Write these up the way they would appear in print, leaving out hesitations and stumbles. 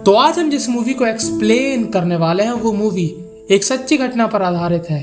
तो आज हम जिस मूवी को एक्सप्लेन करने वाले हैं वो मूवी एक सच्ची घटना पर आधारित है।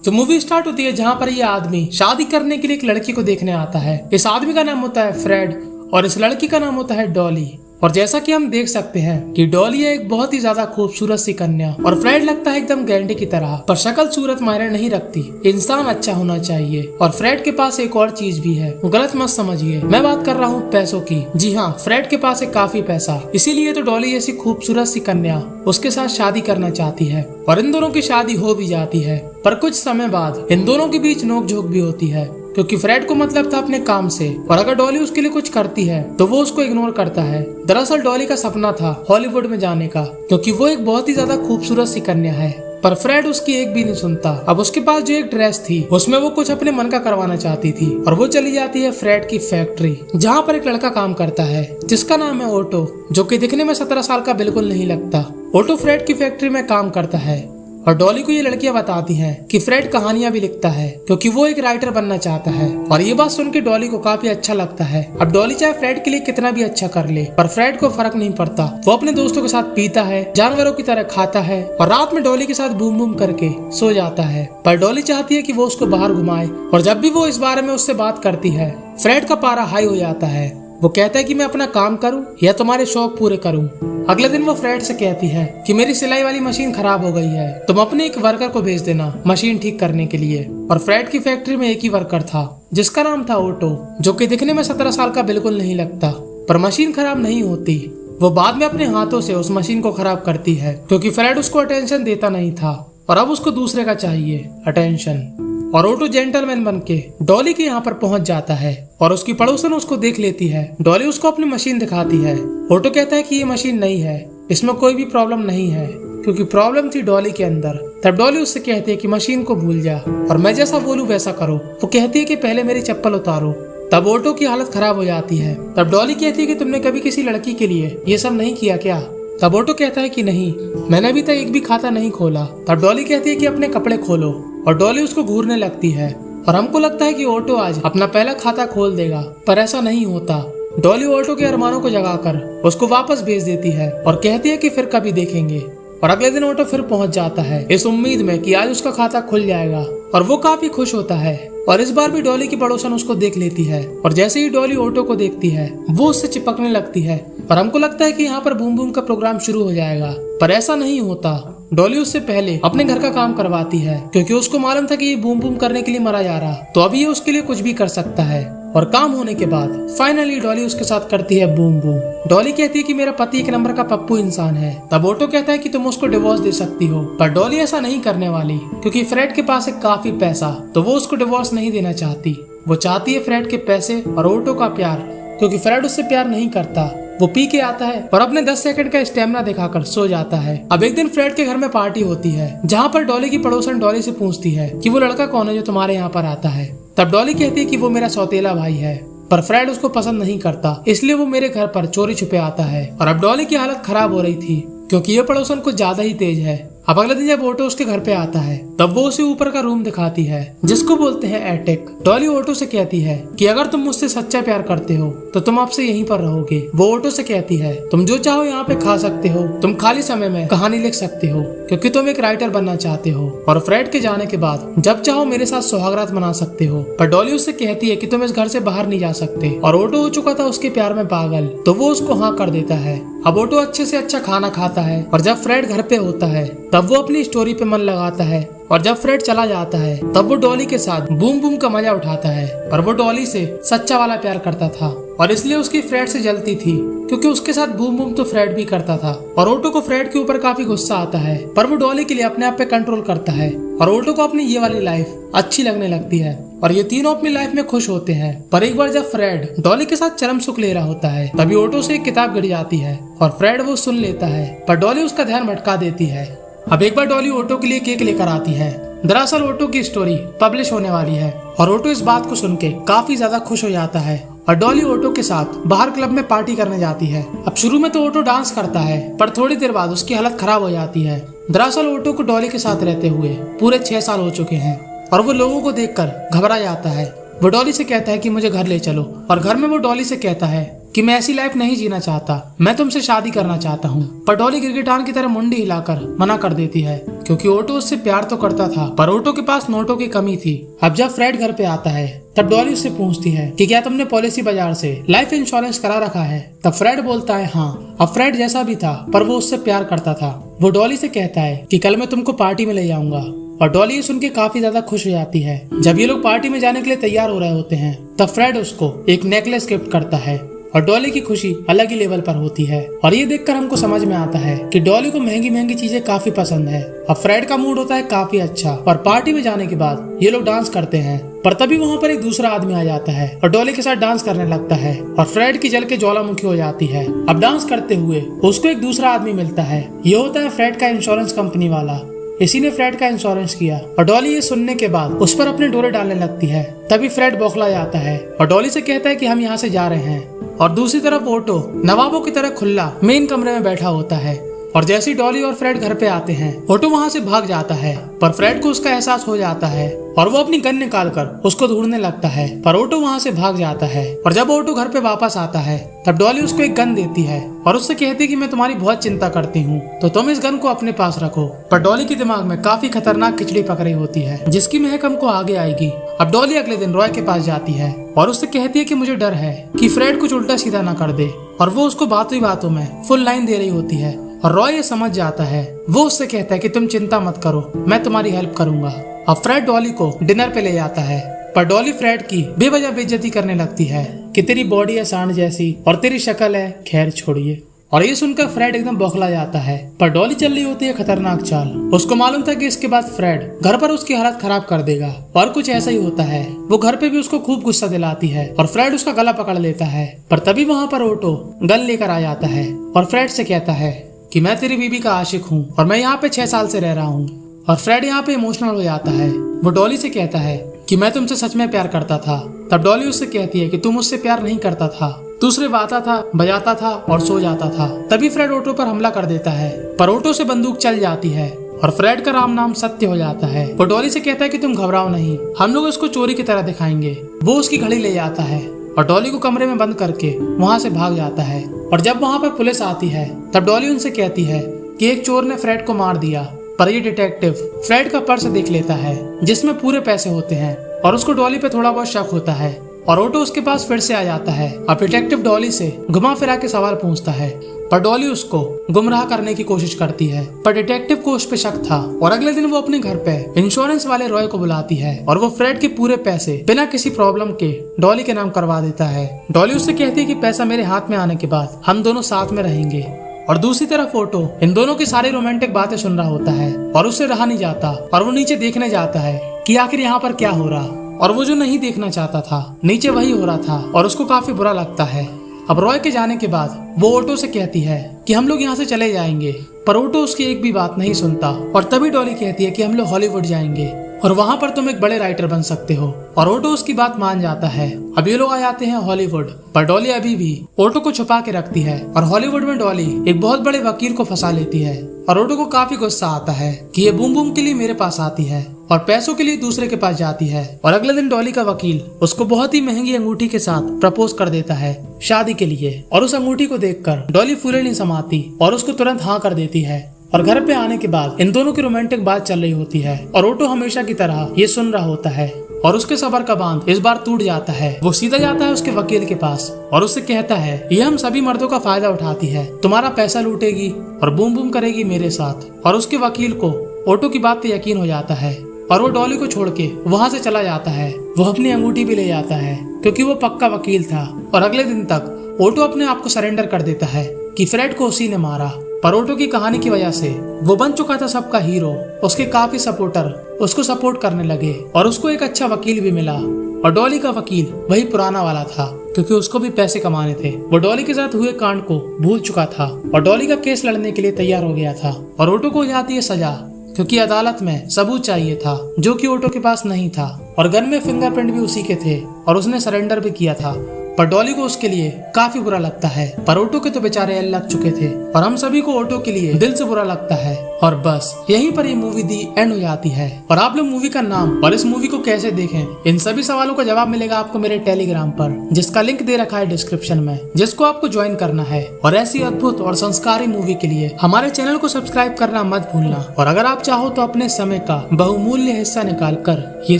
तो मूवी स्टार्ट होती है जहां पर यह आदमी शादी करने के लिए एक लड़की को देखने आता है। इस आदमी का नाम होता है फ्रेड और इस लड़की का नाम होता है डॉली। और जैसा कि हम देख सकते हैं कि डॉली है एक बहुत ही ज्यादा खूबसूरत सी कन्या और फ्रेड लगता है एकदम गैंडे की तरह, पर शक्ल सूरत मायने नहीं रखती, इंसान अच्छा होना चाहिए। और फ्रेड के पास एक और चीज भी है, गलत मत समझिए, मैं बात कर रहा हूँ पैसों की। जी हाँ, फ्रेड के पास है काफी पैसा, इसीलिए तो डॉली जैसी खूबसूरत सी कन्या उसके साथ शादी करना चाहती है और इन दोनों की शादी हो भी जाती है। पर कुछ समय बाद इन दोनों के बीच नोकझोंक भी होती है, क्योंकि फ्रेड को मतलब था अपने काम से और अगर डॉली उसके लिए कुछ करती है तो वो उसको इग्नोर करता है। दरअसल डॉली का सपना था हॉलीवुड में जाने का, क्योंकि वो एक बहुत ही ज्यादा खूबसूरत सी कन्या है, पर फ्रेड उसकी एक भी नहीं सुनता। अब उसके पास जो एक ड्रेस थी उसमें वो कुछ अपने मन का करवाना चाहती थी और वो चली जाती है फ्रेड की फैक्ट्री, जहाँ पर एक लड़का काम करता है जिसका नाम है ओटो, जो कि दिखने में 17 साल का बिल्कुल नहीं लगता। ओटो फ्रेड की फैक्ट्री में काम करता है और डॉली को ये लड़कियां बताती हैं कि फ्रेड कहानियां भी लिखता है, क्योंकि वो एक राइटर बनना चाहता है। और ये बात सुन के डॉली को काफी अच्छा लगता है। अब डॉली चाहे फ्रेड के लिए कितना भी अच्छा कर ले, पर फ्रेड को फर्क नहीं पड़ता। वो अपने दोस्तों के साथ पीता है, जानवरों की तरह खाता है और रात में डॉली के साथ बूम बूम करके सो जाता है। पर डॉली चाहती है कि वो उसको बाहर घुमाए और जब भी वो इस बारे में उससे बात करती है फ्रेड का पारा हाई हो जाता है। वो कहता है कि मैं अपना काम करूं या तुम्हारे शौक पूरे करूं। अगले दिन वो फ्रेड से कहती है कि मेरी सिलाई वाली मशीन खराब हो गई है, तुम अपने एक वर्कर को भेज देना मशीन ठीक करने के लिए। और फ्रेड की फैक्ट्री में एक ही वर्कर था जिसका नाम था ओटो, जो कि दिखने में 17 साल का बिल्कुल नहीं लगता, पर मशीन खराब नहीं होती। वो बाद में अपने हाथों से उस मशीन को खराब करती है, क्योंकि फ्रेड उसको अटेंशन देता नहीं था और अब उसको दूसरे का चाहिए अटेंशन। और ओटो जेंटलमैन बनके डॉली के यहाँ पर पहुंच जाता है और उसकी पड़ोसन उसको देख लेती है। डॉली उसको अपनी मशीन दिखाती है। ओटो कहता है कि ये मशीन नई है, इसमें कोई भी प्रॉब्लम नहीं है, क्योंकि प्रॉब्लम थी डॉली के अंदर। तब डॉली उससे कहती है कि मशीन को भूल जा और मैं जैसा बोलूं वैसा करो। वो कहती है कि पहले मेरी चप्पल उतारो। तब ओटो की हालत खराब हो जाती है। तब डॉली कहती है कि तुमने कभी किसी लड़की के लिए ये सब नहीं किया क्या? तब ओटो कहता है कि नहीं, मैंने अभी तक एक भी खाता नहीं खोला। तब डॉली कहती है कि अपने कपड़े खोलो और डॉली उसको घूरने लगती है और हमको लगता है कि ओटो आज अपना पहला खाता खोल देगा, पर ऐसा नहीं होता। डॉली ओटो के अरमानों को जगाकर उसको वापस भेज देती है और कहती है कि फिर कभी देखेंगे। और अगले दिन ओटो फिर पहुंच जाता है इस उम्मीद में कि आज उसका खाता खुल जाएगा और वो काफी खुश होता है। और इस बार भी डॉली की पड़ोसन उसको देख लेती है और जैसे ही डॉली ओटो को देखती है वो उससे चिपकने लगती है। पर हमको लगता है कि यहाँ पर बूम बूम का प्रोग्राम शुरू हो जाएगा, पर ऐसा नहीं होता। डॉली उससे पहले अपने घर का काम करवाती है, क्योंकि उसको मालूम था कि ये बूम बूम करने के लिए मरा जा रहा, तो अभी ये उसके लिए कुछ भी कर सकता है। और काम होने के बाद फाइनली डॉली उसके साथ करती है बूम बूम। डॉली कहती है कि मेरा पति एक नंबर का पप्पू इंसान है। तब ओटो कहता है कि तुम उसको डिवोर्स दे सकती हो, पर डॉली ऐसा नहीं करने वाली, क्योंकि फ्रेड के पास है काफी पैसा, तो वो उसको डिवोर्स नहीं देना चाहती। वो चाहती है फ्रेड के पैसे और ओटो का प्यार, क्योंकि फ्रेड उससे प्यार नहीं करता। वो पी के आता है और अपने 10 सेकंड का स्टेमिना दिखाकर सो जाता है। अब एक दिन फ्रेड के घर में पार्टी होती है, जहाँ पर डॉली की पड़ोसन डॉली से पूछती है कि वो लड़का कौन है जो तुम्हारे यहाँ पर आता है। तब डॉली कहती है कि वो मेरा सौतेला भाई है, पर फ्रेड उसको पसंद नहीं करता, इसलिए वो मेरे घर पर चोरी छुपे आता है। और अब डॉली की हालत खराब हो रही थी, क्योंकि ये पड़ोसन कुछ ज्यादा ही तेज है। अब अगले दिन जब ओटो उसके घर पे आता है तब वो उसे ऊपर का रूम दिखाती है, जिसको बोलते हैं एटिक। डॉली ओटो से कहती है कि अगर तुम मुझसे सच्चा प्यार करते हो तो तुम आपसे यहीं पर रहोगे। वो ओटो से कहती है तुम जो चाहो यहाँ पे खा सकते हो, तुम खाली समय में कहानी लिख सकते हो, क्योंकि तुम एक राइटर बनना चाहते हो, और फ्रेड के जाने के बाद जब चाहो मेरे साथ सुहागरात मना सकते हो। पर डॉली उससे कहती है कि तुम इस घर से बाहर नहीं जा सकते, और ओटो हो चुका था उसके प्यार में पागल, तो वो उसको हाँ कर देता है। अब ओटो अच्छे से अच्छा खाना खाता है और जब फ्रेड घर पे होता है तब वो अपनी स्टोरी पे मन लगाता है, और जब फ्रेड चला जाता है तब वो डॉली के साथ बूम बूम का मजा उठाता है। पर वो डॉली से सच्चा वाला प्यार करता था और इसलिए उसकी फ्रेड से जलती थी, क्योंकि उसके साथ बूम बूम तो फ्रेड भी करता था। और ओटो को फ्रेड के ऊपर काफी गुस्सा आता है, पर वो डॉली के लिए अपने आप पे कंट्रोल करता है और ओटो को अपनी ये वाली लाइफ अच्छी लगने लगती है और ये तीनों अपनी लाइफ में खुश होते हैं। पर एक बार जब फ्रेड डॉली के साथ चरम सुख ले रहा होता है तभी ओटो से एक किताब गिर जाती है और फ्रेड वो सुन लेता है, पर डॉली उसका ध्यान भटका देती है। अब एक बार डॉली ओटो के लिए केक लेकर आती है। दरअसल ओटो की स्टोरी पब्लिश होने वाली है और ओटो इस बात को सुन के काफी ज्यादा खुश हो जाता है और डॉली ओटो के साथ बाहर क्लब में पार्टी करने जाती है। अब शुरू में तो ओटो डांस करता है, पर थोड़ी देर बाद उसकी हालत खराब हो जाती है। दरअसल ओटो को डॉली के साथ रहते हुए पूरे 6 साल हो चुके हैं और वो लोगों को देखकर घबरा जाता है। वो डॉली से कहता है कि मुझे घर ले चलो, और घर में वो डॉली से कहता है कि मैं ऐसी लाइफ नहीं जीना चाहता, मैं तुमसे शादी करना चाहता हूँ। पर डॉली गिरगिटार की तरह मुंडी हिलाकर मना कर देती है, क्योंकि ओटो उससे प्यार तो करता था, पर ओटो के पास नोटों की कमी थी। अब जब फ्रेड घर पे आता है तब डॉली उससे पूछती है कि क्या तुमने पॉलिसी बाजार से लाइफ इंश्योरेंस करा रखा है। तब फ्रेड बोलता है हाँ। अब फ्रेड जैसा भी था पर वो उससे प्यार करता था। वो डॉली से कहता है कि कल मैं तुमको पार्टी में ले जाऊंगा, और डॉली ये सुन के काफी ज्यादा खुश हो जाती है। जब ये लोग पार्टी में जाने के लिए तैयार हो रहे होते हैं तब फ्रेड उसको एक नेकलेस गिफ्ट करता है, और डॉली की खुशी अलग ही लेवल पर होती है। और ये देखकर हमको समझ में आता है कि डॉली को महंगी महंगी चीजें काफी पसंद है। अब फ्रेड का मूड होता है काफी अच्छा, और पार्टी में जाने के बाद ये लोग डांस करते हैं। पर तभी वहाँ पर एक दूसरा आदमी आ जाता है और डॉली के साथ डांस करने लगता है, और फ्रेड की जल के ज्वालामुखी हो जाती है। अब डांस करते हुए उसको एक दूसरा आदमी मिलता है। ये होता है फ्रेड का इंश्योरेंस कंपनी वाला। इसी ने फ्रेड का इंश्योरेंस किया। और डॉली ये सुनने के बाद उस पर अपने डोरे डालने लगती है। तभी फ्रेड बौखला जाता है और डॉली से कहता है कि हम यहाँ से जा रहे हैं। और दूसरी तरफ ओटो नवाबों की तरह खुला मेन कमरे में बैठा होता है, और जैसे ही डॉली और फ्रेड घर पे आते हैं ओटो वहाँ से भाग जाता है। पर फ्रेड को उसका एहसास हो जाता है और वो अपनी गन निकाल कर उसको ढूंढने लगता है, पर ओटो वहाँ से भाग जाता है। और जब ओटो घर पे वापस आता है तब डॉली उसको एक गन देती है और उससे कहती है कि मैं तुम्हारी बहुत चिंता करती हूँ, तो तुम इस गन को अपने पास रखो। पर डॉली के दिमाग में काफी खतरनाक खिचड़ी पक रही होती है, जिसकी महक हमको आगे आएगी। अब डॉली अगले दिन रॉय के पास जाती है और उससे कहती है कि मुझे डर है कि फ्रेड कुछ उल्टा सीधा ना कर दे, और वो उसको बातों ही बातों में फुल लाइन दे रही होती है। और रॉय ये समझ जाता है। वो उससे कहता है कि तुम चिंता मत करो, मैं तुम्हारी हेल्प करूंगा। अब फ्रेड डॉली को डिनर पे ले जाता है, पर डॉली फ्रेड की बेवजह बेइज्जती करने लगती है कि तेरी बॉडी है सांड जैसी और तेरी शक्ल है खैर छोड़िए। और ये सुनकर फ्रेड एकदम बौखला जाता है। पर डॉली चल रही होती है खतरनाक चाल। उसको मालूम था कि इसके बाद फ्रेड घर पर उसकी हालत खराब कर देगा, और कुछ ऐसा ही होता है। वो घर पे भी उसको खूब गुस्सा दिलाती है और फ्रेड उसका गला पकड़ लेता है। पर तभी वहाँ पर ओटो गन लेकर आ जाता है और फ्रेड से कहता है कि मैं तेरी बीबी का आशिक हूँ और मैं यहाँ पे 6 साल से रह रहा हूँ। और फ्रेड यहाँ पे इमोशनल हो जाता है। वो डॉली से कहता है कि मैं तुमसे सच में प्यार करता था। तब डॉली उससे कहती है कि तू मुझसे प्यार नहीं करता था, तू सिर्फ आता था, बजाता था और सो जाता था। तभी फ्रेड ओटो पर हमला कर देता है, पर ओटो से बंदूक चल जाती है और फ्रेड का राम नाम सत्य हो जाता है। वो डॉली से कहता है कि तुम घबराओ नहीं, हम लोग इसको चोरी की तरह दिखाएंगे। वो उसकी घड़ी ले जाता है और डॉली को कमरे में बंद करके वहाँ से भाग जाता है। और जब वहाँ पर पुलिस आती है तब डॉली उनसे कहती है कि एक चोर ने फ्रेड को मार दिया। पर ये डिटेक्टिव फ्रेड का पर्स देख लेता है जिसमें पूरे पैसे होते हैं, और उसको डॉली पे थोड़ा बहुत शक होता है। और ओटो उसके पास फिर से आ जाता है। अब डिटेक्टिव डॉली से घुमा फिरा के सवाल पूछता है, पर डॉली उसको गुमराह करने की कोशिश करती है। पर डिटेक्टिव को उस पे शक था, और अगले दिन वो अपने घर पे इंश्योरेंस वाले रॉय को बुलाती है और वो फ्रेड के पूरे पैसे बिना किसी प्रॉब्लम के डॉली के नाम करवा देता है। डॉली उससे कहती है कि पैसा मेरे हाथ में आने के बाद हम दोनों साथ में रहेंगे। और दूसरी तरफ ओटो इन दोनों की सारी रोमांटिक बातें सुन रहा होता है और उससे रहा नहीं जाता, और वो नीचे देखने जाता है कि आखिर यहाँ पर क्या हो रहा। और वो जो नहीं देखना चाहता था नीचे वही हो रहा था, और उसको काफी बुरा लगता है। अब रॉय के जाने के बाद वो ओटो से कहती है कि हम लोग यहाँ से चले जाएंगे, पर ओटो उसकी एक भी बात नहीं सुनता। और तभी डॉली कहती है कि हम लोग हॉलीवुड जाएंगे और वहाँ पर तुम एक बड़े राइटर बन सकते हो, और ओटो उसकी बात मान जाता है। अब ये लोग आ जाते हैं हॉलीवुड, पर डॉली अभी भी ओटो को छुपा के रखती है। और हॉलीवुड में डॉली एक बहुत बड़े वकील को फंसा लेती है, और ओटो को काफी गुस्सा आता है कि ये बूम बूम के लिए मेरे पास आती है और पैसों के लिए दूसरे के पास जाती है। और अगले दिन डॉली का वकील उसको बहुत ही महंगी अंगूठी के साथ प्रपोज कर देता है शादी के लिए, और उस अंगूठी को देखकर डॉली फूले नहीं समाती और उसको तुरंत हाँ कर देती है। और घर पे आने के बाद इन दोनों की रोमांटिक बात चल रही होती है, और ओटो हमेशा की तरह ये सुन रहा होता है। और उसके सबर का बांध इस बार टूट जाता है। वो सीधा जाता है उसके वकील के पास और उससे कहता है ये हम सभी मर्दों का फायदा उठाती है, तुम्हारा पैसा लूटेगी और बूम बूम करेगी मेरे साथ। और उसके वकील को ओटो की बात पे यकीन हो जाता है, और वो डॉली को छोड़ के वहाँ से चला जाता है। वो अपनी अंगूठी भी ले जाता है क्योंकि वो पक्का वकील था। और अगले दिन तक ओटो अपने आप को सरेंडर कर देता है कि फ्रेड को उसी ने मारा। पर ओटो की कहानी की वजह से वो बन चुका था सबका हीरो। उसके काफी सपोर्टर उसको सपोर्ट करने लगे और उसको एक अच्छा वकील भी मिला। और डॉली का वकील वही पुराना वाला था क्योंकि उसको भी पैसे कमाने थे। वो डॉली के साथ हुए कांड को भूल चुका था और डॉली का केस लड़ने के लिए तैयार हो गया था। और ओटो को हो जाती है सजा क्योंकि अदालत में सबूत चाहिए था जो कि ओटो के पास नहीं था। और गन में फिंगरप्रिंट भी उसी के थे और उसने सरेंडर भी किया था। पर डॉली को उसके लिए काफी बुरा लगता है। पर ऑटो के तो बेचारे लग चुके थे और हम सभी को ऑटो के लिए दिल से बुरा लगता है। और बस यहीं पर ये मूवी दी एंड हो जाती है। और आप लोग मूवी का नाम और इस मूवी को कैसे देखें, इन सभी सवालों का जवाब मिलेगा आपको मेरे टेलीग्राम पर, जिसका लिंक दे रखा है डिस्क्रिप्शन में, जिसको आपको ज्वाइन करना है। और ऐसी अद्भुत और संस्कारी मूवी के लिए हमारे चैनल को सब्सक्राइब करना मत भूलना। और अगर आप चाहो तो अपने समय का बहुमूल्य हिस्सा निकाल कर ये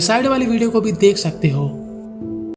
साइड वाली वीडियो को भी देख सकते हो।